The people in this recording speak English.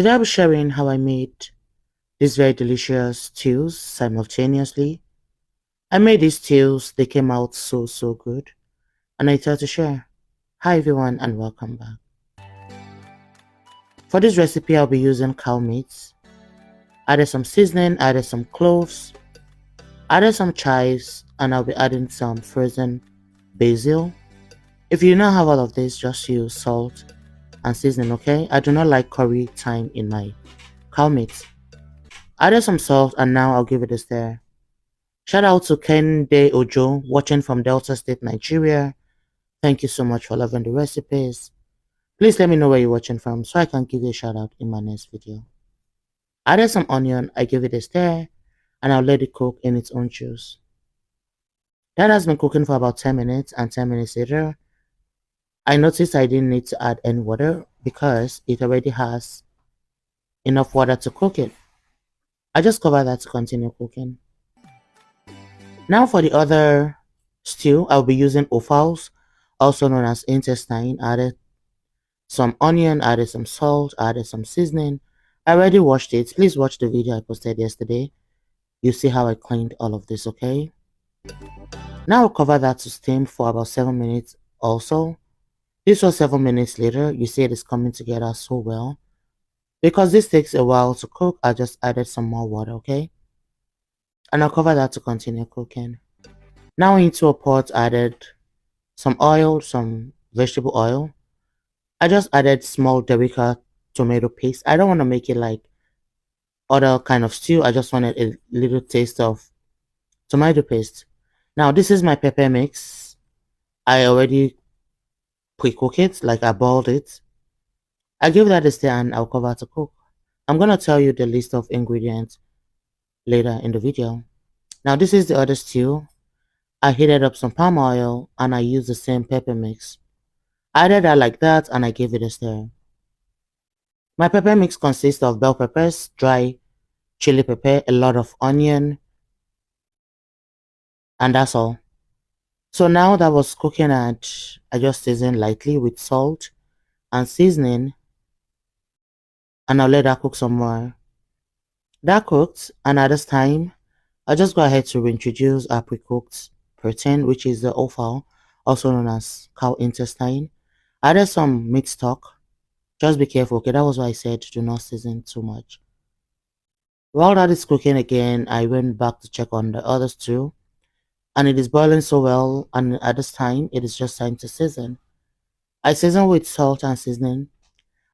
Today I'll be sharing how I made these very delicious stews simultaneously. I made these stews, they came out so good, and I thought to share. Hi everyone and welcome back. For this recipe I'll be using cow meat, added some seasoning, added some cloves, added some chives, and I'll be adding some frozen basil. If you don't have all of this, just use salt and seasoning, okay? I do not like curry thyme in my cow meat. Added some salt and now I'll give it a stir. Shout out to Kende Ojo watching from Delta State, Nigeria. Thank you so much for loving the recipes. Please let me know where you're watching from so I can give you a shout out in my next video. Added some onion, I give it a stir, and I'll let it cook in its own juice. That has been cooking for about 10 minutes, and 10 minutes later, I noticed I didn't need to add any water because it already has enough water to cook it. I just cover that to continue cooking. Now for the other stew, I'll be using offals, also known as intestine. Added some onion, added some salt, added some seasoning. I already washed it. Please watch the video I posted yesterday. You see how I cleaned all of this, okay? Now I'll cover that to steam for about 7 minutes also. This was 7 minutes later. You see it is coming together so well. Because this takes a while to cook, I just added some more water, okay? And I'll cover that to continue cooking. Now into a pot, added some oil, some vegetable oil. I just added small Derica tomato paste. I don't want to make it like other kind of stew. I just wanted a little taste of tomato paste. Now this is my pepper mix. I already pre-cook it, like I boiled it. I give that a stir and I'll cover to cook. I'm gonna tell you the list of ingredients later in the video. Now this is the other stew. I heated up some palm oil and I used the same pepper mix. I added that like that and I gave it a stir. My pepper mix consists of bell peppers, dry chili pepper, a lot of onion, and that's all. So now that was cooking and I just seasoned lightly with salt and seasoning and I'll let that cook some more. That cooked and at this time I'll just go ahead to reintroduce our pre-cooked protein, which is the offal, also known as cow intestine. I added some meat stock. Just be careful, okay? That was why I said do not season too much. While that is cooking again, I went back to check on the others too. And it is boiling so well, and at this time, it is just time to season. I season with salt and seasoning.